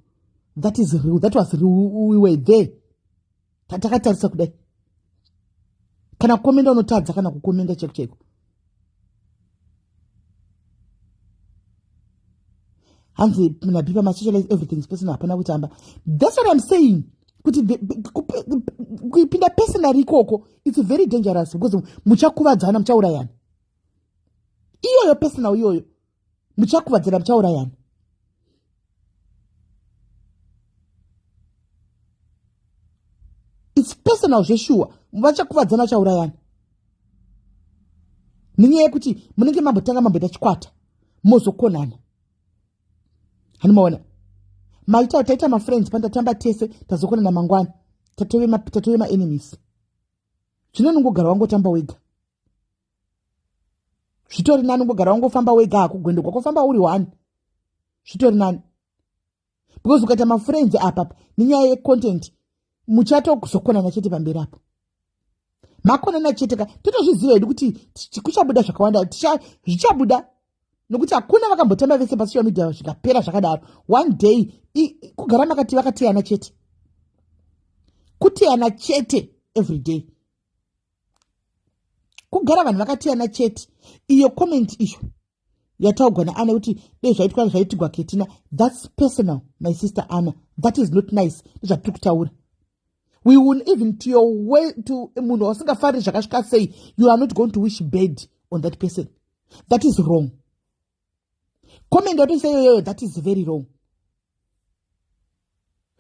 that is real, that was real, we were there. Tatakatarisa kudai kana kukomenda unotadza kana kukomenda cheko hanzi nabipa masocialize everything is personal hapana kutamba. That's what I'm saying, kuti kuipinda personal ikoko it's very dangerous because muchakuvadzana muchaurayana. Iyoyo personal iyoyo muchakuvadzana muchaurayana. It's personal zveshuwa vachakuvadzana vachaurayana nenyaya yekuti munenge mambotanga mamboita chikwata mozokonana. Hanomaona taita mafriends pandatamba tese tazokonana mangwana tatove maenemies. Zvinonongogara wangotamba wega, zvitori nani ungogara wangofamba wega hako gwendo kwakofamba uri one zvitori nani, because ukaita mafriends apapa nenyaya yecontent muchatokuzokonana chete pamberi apo makonana chete ka totozviziva hedu kuti kuchabuda zvakawanda zvichabuda nokuti hakuna vakambotamba vese pasocial media zvikapera zvakadaro. One day kugara makati vakatiyana chete, kutiyana chete every day, kugara vanhu vakatiyana chete. Iyo comment isho yataugwa naAnna kuti dei zvaitigwa Ketina, that's personal my sister Anna, that is not nice. Ndezvatiri kutaura. We will even to your way to munhu wasingafari zvakasvika sei, you are not going to wish bad on that person. That is wrong. Comment what you say, that is very wrong.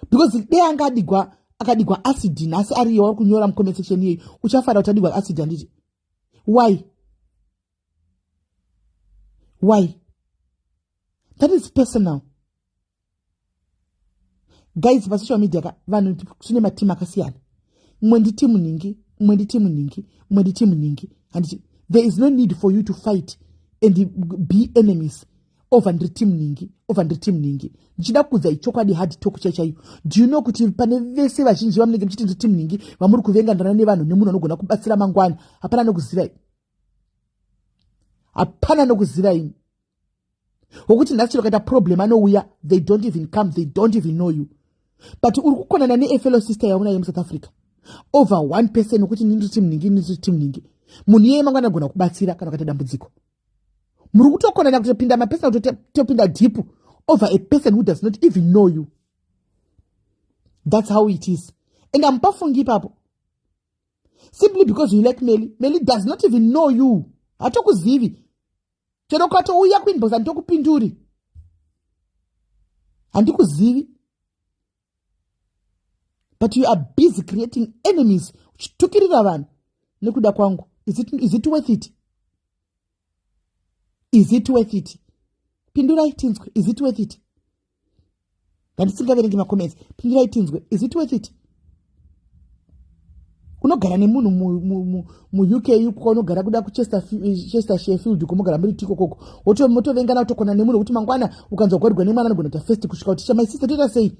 Because they akadigwa acid nasi ari yawa kunyora comment section yeyi uchafara utadigwa acid anditi. Why? That is personal. Guys, pa social media vanhu tine matimu akasiyana. Mwe ndi timu ningi, and there is no need for you to fight and be enemies over the team ningi. Ndichida kudza ichokwadi hard talk chaiyo. Do you know kuti pane vese vazhinji vamunenge muchiti ndi team ningi vamuri kuvenga ndana nevanhu nemunhu anogona kubatsira mangwana hapana nokuzivai. Wokuti nhasi ukaita problem anouya, they don't even come, they don't even know you. But uri kukonana ne-fellow sister yauna yemu South Africa over one person wokuti ndiri team ningi munhu yeye mangwana agona kubatsira kana kuita dambudziko. Muri kutokonana kutopinda mapesa kutopinda deep over a person who does not even know you. That's how it is. And ampafungi papo simply because you like Melly does not even know you. Hatokuzivi chero katouya kuinbox handokupinduri handikuzivi, but you are busy creating enemies uchitukirira vanhu nekuda kwangu. Is it worth it? Pindurai tinzwe, is it worth it? Ndandisingaverengi macomments. Pindurai tinzwe, is it worth it? Unogara nemunhu mu-UK yuko unogara kuda kuchester Sheffield kumogara muri tiko koko motovengana utokona nemunhu kuti mangwana ukanzwa gwarigwa nemwana anogona kuita first kusvika kuti my sister toita sei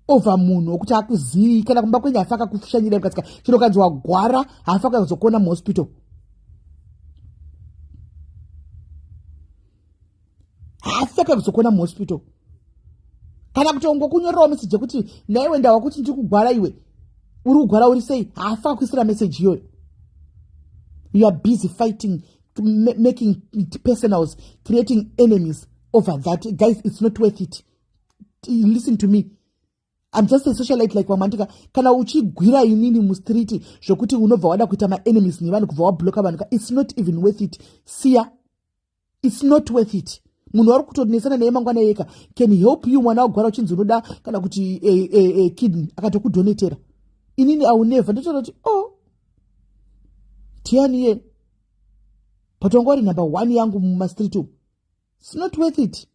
over munhu wokuti akuzivi kana kumba kwenye hafa akakufushanyira mukatika chino kanzwa gwara hafa akazokona muhospital. Hafa akazokona muhospital kana kuti ungokunyorerawo message kuti naiwe ndawa kuti ndikugwara iwe uri kugara uri sei hafa kuisira message iyoyo. You are busy fighting, making it personals, creating enemies over that. Guys, it's not worth it. Listen to me. I'm just a socialite like Wamantika. Kana uchigwira inini mustreet zvokuti unobva wada kuita ma-enemies nevanhu kubva wabloka vanhu. It's not even worth it. Siya. It's not worth it. Munhu ari kutonesana naye mangwana yeka can help you mwana wagwara uchinzi unoda kana kuti kidney akatokudonetera. Inini I will never. Ndotoda kuti tiani ye patongori number 1 yangu mumastreet umu. It's not worth it.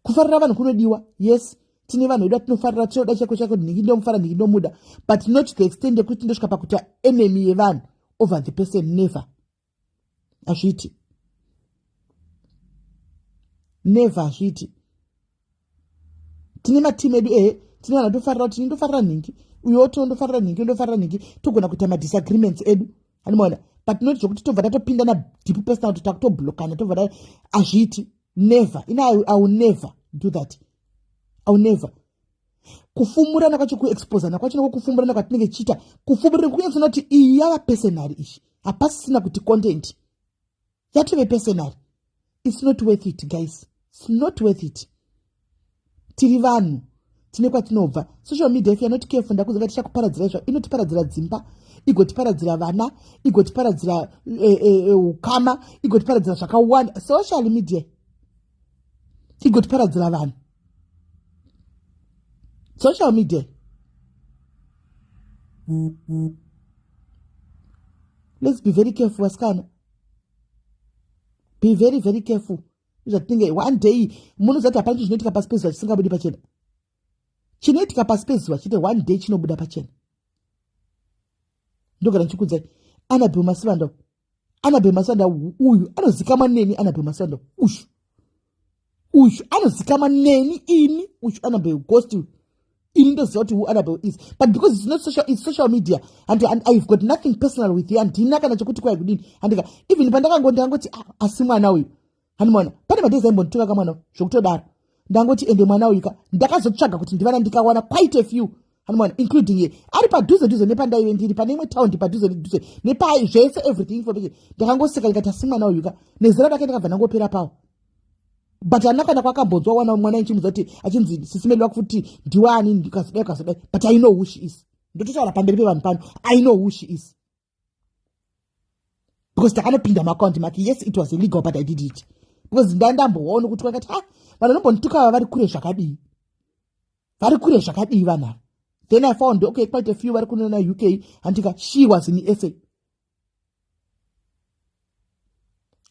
Kufarira vanhu kunodiwa. Yes, tine vanhu vedu atinofarira tinoda chako chako ndingi ndomufara ndingi ndomuda, but not to the extent yekuti ndosvika pakuita enemy yevanhu over the person. Never. Azviti. Never azviti. Tine matimu edu tine vanhu atofarira kuti ndofarira nhingi uyo oto ndofarira nhingi togona kuita madisagreements edu. Anomaona, but not zvokuti tobva tatopindana deep personal kuti takutoblokana tobva azviti. Never. I will never do that. I will never. Kufumurana kwacho kuexposana kwacho nokufumurana kwatinenge chiita kufumurana kunyatsa kuti iyi yava personal ishi hapasisina kuti content yatove personal. It's not worth it, guys. It's not worth it. Tiri vanhu tine kwatinobva. Social media if you are not careful ndakuziva tichakuparadzira izvo inotiparadzira dzimba, igotiparadzira vana, igotiparadzira ukama, igotiparadzira zvakawanda. Social media igotiparadzira vanhu. Social media. Let's be very careful, Askana. Be very, very careful. One day, munozati apani chinoitika pasipezwa chisingabudi pachena. Chinoitika pasipezwa chite one day chinobuda pachena. Ndogara nchikudzai. Anabhe Masivanda. Anabhe Masivanda uyu anozikama neni Anabhe Masivanda. Uyu anozikama neni ini uyu Anabhe ghost you. In the sort who Annabelle is, but because it's not social, it's social media, and I've got nothing personal with you, and Dinaka and Chokutu Kudin, and even Pandaka Gondangoti Asima now, Hanmona, Panama December to Agamano, Shoktoda, Dangoti and the Manawika, Dakas of Chaka, Divana wana quite a few, Hanmon, including ye. Aripa do the Nepanda in the Panama town, the Paduza, Nepa, Jess, everything for the Dango Second Asima now, Yuka, Nezara Vanango Pirapao. But anaka na kwaka bozo wana mwana nchi mzoti achinzi sisimeli wakufuti diwani ndikasudeka but I know who she is. Ndoto ala pambele vanhu pano. I know who she is. Because takano pinda makonti maki yes it was illegal but I did it. Because ndandambo waona kuti wakati vana nombontuka vari kure zvakadii. Vari kure zvakadii vana. Then I found okay quite a few vari kuno na UK antika she was in SA.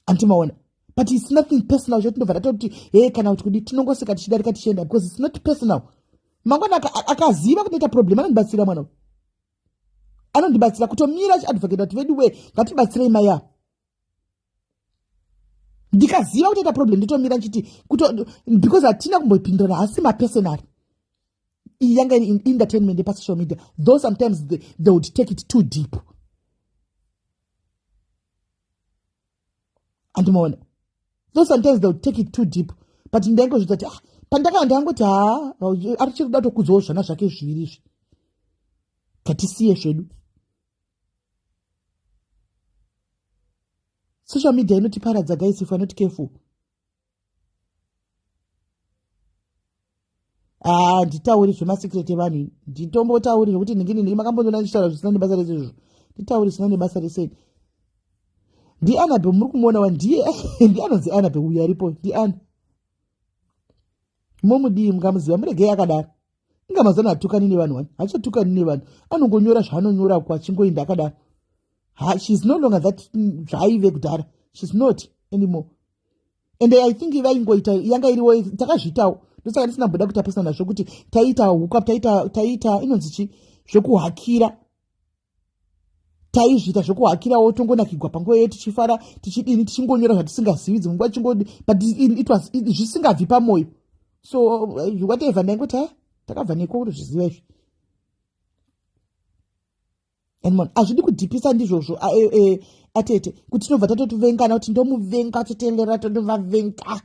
Antimaona. But it's nothing personal. Hey, kana utkudi tinongoseka tichidarika tichienda because it's not personal. Mangwana akaziva kuita problem anondibatsira mwana. Anondibatsira kutomira advocate that very way ngatibatsire imaya. Ndikaziva kuita problem nditomira nchiti because atina kumbopindana asi ma personal. Iyanga in entertainment the social media. Though sometimes they would take it too deep. Antumona. So sometimes they'll take it too deep. But in the English, that Pandaka and Dangota are actually not a Kuzosha, not a Kish. Katisi Shedu. Social media not parades, guys, if we're not careful. The tower is my secret money. The Tombo Tower is written again in the Macambo Land Star of Sunday Bazaar. The tower is Sunday Bazaar said. The Annabelle Mukumona and dear, and the Anna's Annabelle, we are report the Ann. Momudi Mgamzi, I'm a gay agada. Ngamazana took an anyone. I just took an anyone. I don't go near Shano Nura Quachingo in Dakada. She's no longer that drive. She's not anymore. And I think if I'm going to younger anyway, Takashita, the science number Dr. Persona Shokuti, Taita, Wukap Taita, Inonsichi, Shoku Hakira. Taizvita zvokuhakira otongona kigwa panguva yedu tichifara tichidini tichingonyora zvatisingazividzi munguva but it was zvisingabvi pamoyo. So whatever ndangoti takabva neko kuti zviziva izvi and mon hazvidi kudhipisa ndizvozvo atete kuti tinobva tatotuvengana kuti ndomuvenga totelera tondovavenga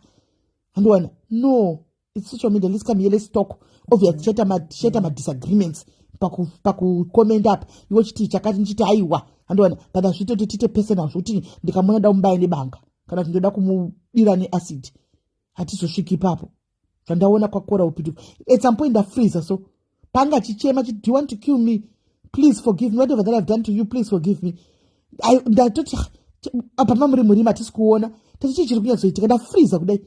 andowana no it's social media. Let's come here, let's talk obviously share my disagreements comment up iwe chiti chakati nchiti aiwa andona but zvitoti tite personal zvokuti ndikamona da mumbai nebanga kana kuti ndoda kumudira neacid hatizosviki ipapo zvandaona kwakora upitu at some point ndafreeza so panga chichema chiti do you want to kill me please forgive me whatever that I've done to you please forgive me ndatoti apa mamuri murima hatisi kuona tati chii chiri kunyatsoitika ndafreeza kudai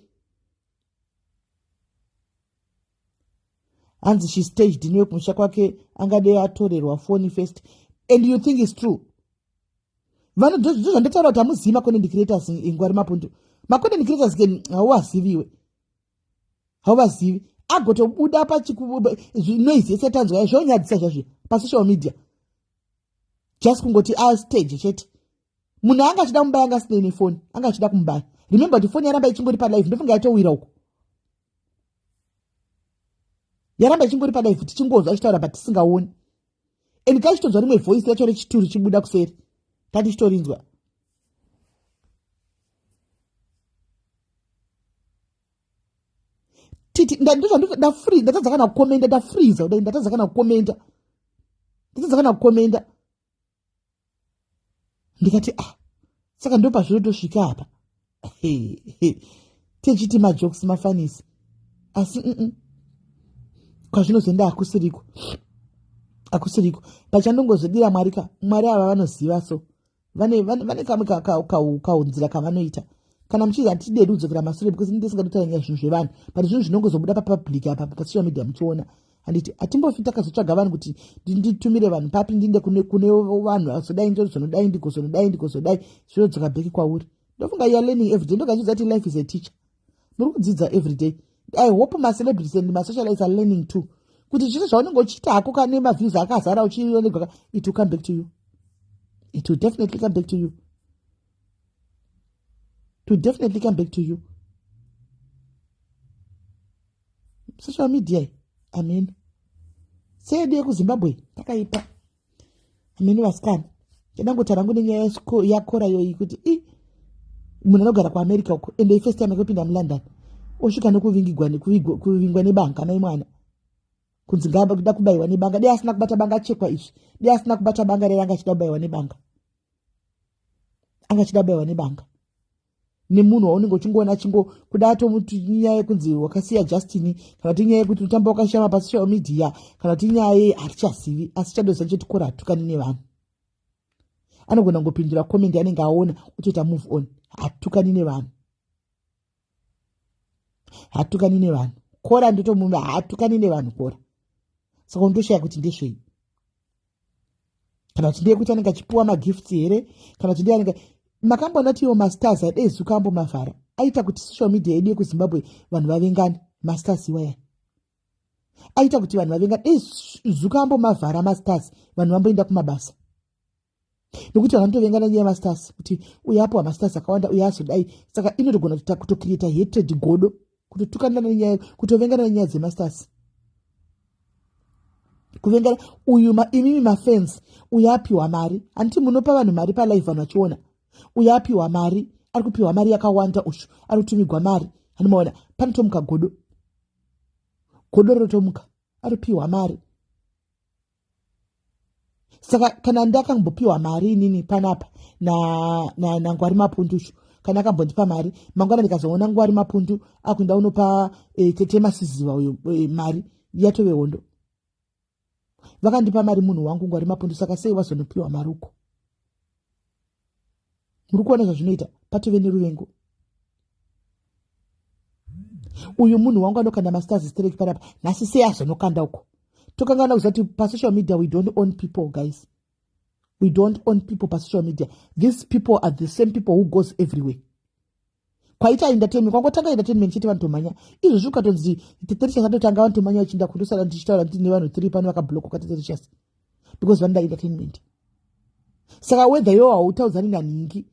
hanzi she staged iniwe kumusha kwake angade atorerwa foni first and you think it's true vanhu zvandataura kuti hamuzivi macontent creators ingwari mapundu macontent creators ke hauvaziviwe hauvazivi agotobuda pachinoizi yese tanzwa zvonyadzisa zvazvo pasocial media just kungoti astage chete munhu anga achida mumbai anga asina nefoni anga achida kumubaya remember kuti foni yaramba ichingori palive ndofunga yatowira uko yaramba ichingori palive tichingozva achitaura but tisingaoni and kachitonzwa rimwe voice racho rechituru chibuda kuseri tati chitorinzwa titi ndatadza kana kukomenda ndafreeza kudai ndatadza kana kukomenda ndikati saka ndo pazvinotosvika apa techiti majokes mafanisi asi kwazvinozenda akusiriko pachandongozodira mwari ava vanoziva so vane kamwe kaunzira kavanoita kana muchizi hatide rudzokera mashure because ndisingadotaranya zvinhu zvevanhu but zvinhu zvinongozobuda papublic apa pasocial media muchiona handiti hatimbofi takazotsvaga vanhu kuti nditumire vanhu papi ndinde kune vanhu azodai ndozonodai ndikozonodai zvinodzoka bheki kwauri ndofunga you are learning everyday ndogachidza kuti life is a teacher muri kudzidza everyday I hope macelebrities and masocialites are learning too kuti zviro zvaunenge uchiita hako kane maviews akazara uchioneka it will come back to you. It will definitely come back to you. It will definitely come back to you. Social media, I mean. Say dear Zimbabwe, takaipa. I mean, waskana. Kenango tarangu nye ya kora yo ikuti. Munanogara kwa America uko. And the first time I go in London. Oshuka no kuvingwa ni banka na imwana. Kunzingaba kudakubayiwa ni banga. Dia asina kubata banga chekwa ishi. Dia asina kubata banga re anga chidabayiwa ni banga. Anga chidabayiwa ni banga. Ni munhu waunenge uchingoona chingo kudato mutu nyaya yekunzi wakasiya Justin kana kuti nyaya yekuti utamba wakashama pasocial media kana kuti nyaya hatichazivi asi chadosa chetikora hatukani nevanhu anogona ngopindura comment yanenge aona utoita move on hatukani nevanhu kora ndito munhu hatukani nevanhu kora saka undoshaya kuti ndezvei kana kuti ndiye kuti anenge achipuwa magifts here kana kuti ndiye anenge makambona tiwo masters adezukambo mavhara aita kuti social media yedu yekuZimbabwe vanhu vavengane masters waya aita kuti vanhu vavengane zukambo mavhara masters vanhu vamboenda kumabasa nokuti vanotovengana nyaya masters kuti uyapo masters akawanda uyazodai saka inotogona kutocreate hatred godo kutotukanana nenyaya kutovengana nenyaya dzemasters kuvengana uyu imimi mafans uyapiwa mari anti munopa vanhu mari palive vanhu vachiona uyapiwa mari ari kupiwa mari yakawanda ushu ari kutumigwa mari anomaona panotomuka godo rotomuka ari kupiwa mari saka kana ndakambopiwa mari inini panapa na ngwari mapundu ushu kana akambondipa mari mangwana ndikazoona ngwari mapundu akuenda unopa tete masiziva uyo mari yatove hondo vakandipa mari munhu wangu ngwari mapundu saka sei wazonopiwa mari uko muri kuona zvazvinoita patove neruvengo uyu munhu wangu anokanda masters straight panapa nhasi sei azonokanda uko tokangana kuziva kuti pasocial media we don't own people guys we don't own people pasocial media these people are the same people who goes everywhere kwaita entertainment kwangotanga entertainment chete vanhu tomhanya izvozvi ukatonzi teterishas atotanga vanhu tomhanya vachinda kundosara ndichitaura kuti nevanhu 3 pano vakabhlokwa kateterishas because vanoda entertainment saka whether iwo hautaudzani nanhingi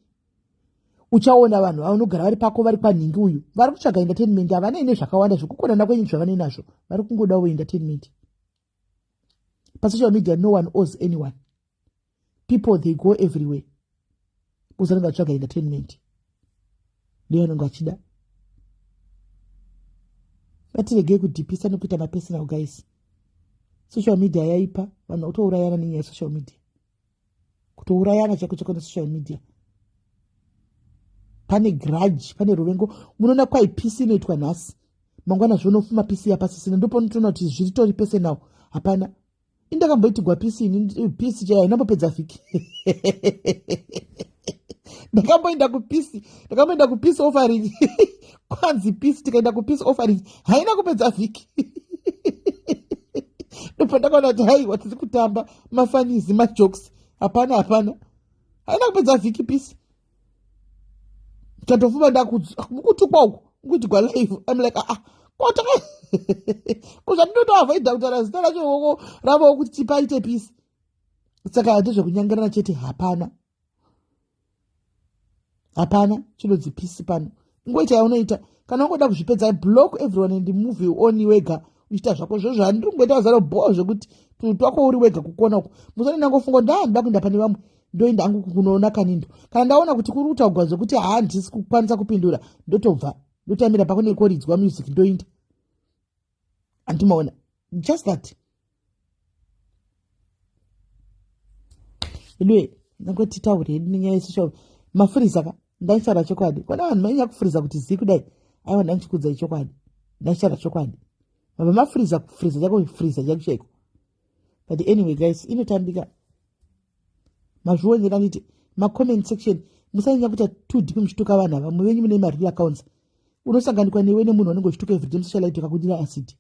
uchaona vanhu vanogara vari pako vari panhingi uyu vari kutsvaga entertainment havana ine zvakawanda zvokukonana kwenyu zvavane nazvo vari kungodawo entertainment pasocial media no one owes anyone people they go everywhere kuzanenge vatsvaga entertainment ndiyo vanenge vachida ngatiregei kudhipisa nekuita mapersonal guys social media yaipa vanhu kutourayana nenyaya yesocial media, kutourayana chako chako nesocial media. Pane grudge, pane ruvengo. Munoona kwai pisi inoitwa nhasi, mangwana zvonofuma pisi yapasisina, ndipo unotoona kuti zviritori pese nawo. Hapana, indakamboitigwa pisi ini, pisi chaiyo inambopedza vhiki. ndakamboenda kupisi offering kwanzi pisi, tikaenda kupisi offering haina kupedza vhiki. ndipo ndakaona kuti haiwa tiri kutamba mafanizi majokes. Hapana, haina kupedza vhiki pisi. Tatofuma ndakutukwa uku kuitigwa live. I'm like kota kuzvatinotoavoida kutaura zita racho ravo kuti tipaite pisi. Saka ndezvekunyangarana chete. Hapana chinodzi pisi pano. Ngoita yaunoita kana ungoda kuzvipedza, block everyone and move on wega uchiita zvako zvozvo. Handiri kungoita zaro bho zvekuti twako uri wega kukona uku. Musoni nangofunga ndanoda kuenda pane vamwe ndoenda hangu kunoona kanindo. Kana ndaona kuti kuri kutaugwa zvekuti handisi kukwanisa kupindura, ndotobva ndotamira pakune koridzwa music ndoinda. Andimaona just that. Ilwe nangoti taure nenyaya yesocial mafuriza ndaishara chokwadi. Kwana vanhu manyanya kufuriza kuti zii kudai, aiwa ndanchikudza chokwadi, ndaishara chokwadi. Mabva mafuriza kufuriza chako furiza chako chaiko. But anyway guys, inotambika. Mazvionyera nditi macomment section musanyanya kuita too deep muchituka vanhu ava. Mumwe venyu mune mareal accounts, unosanganikwa newe nemunhu anenge uchituka everyday musocialite akakudira acid.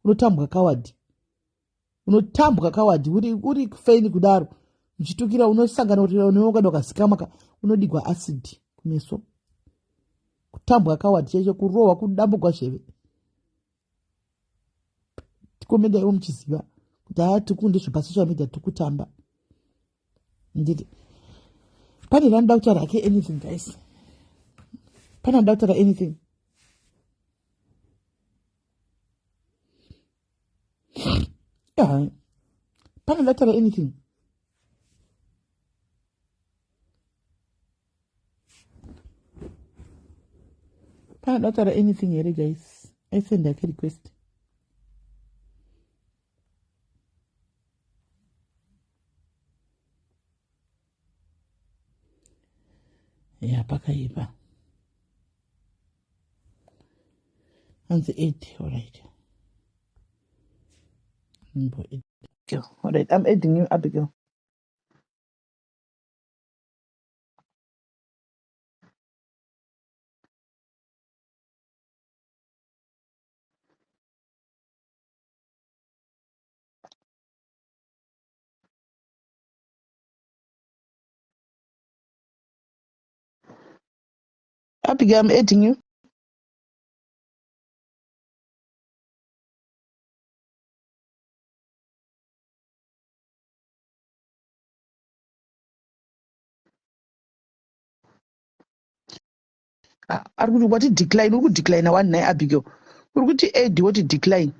Unotambwa kawadi uri kufeini kudaro muchitukira, unosangana kuti unookada ukazikamaka unodigwa acid kumeso. Kutambwa kawadi chaicho, kurohwa, kudambugwa zheve. Tikomenda iwo muchiziva kuti tikunde zvepasocial media tikutamba. Nditi pane ranoda kutaura hake anything guys, pane ranoda kutaura anything. Pane ranoda kutaura anything. Pane ranoda kutaura anything here guys. I send a request. Yeah, pakaipa. And the 8, all right. All right, I'm adding you, Abigail. Abigail, I'm adding you. Ari kuti wati decline, uri kudecline one naye Abigail. Uri kuti add wati decline.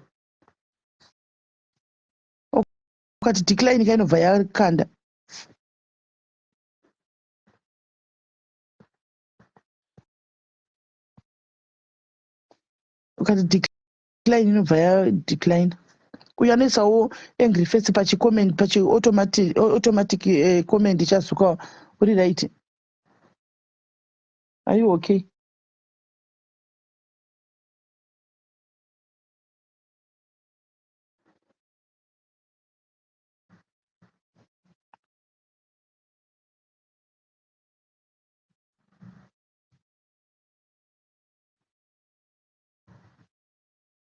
Ukati decline kainobva yakanda. Ukati decline inobva yadecline. Uyanoisawo angry face pachicomment, automatic comment ichazuka uri right. Are you okay?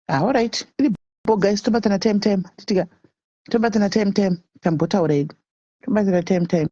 All right. Bo guys, tobatana time. Titika. Tobatana time. Tambotaura hedu. Tobatana time.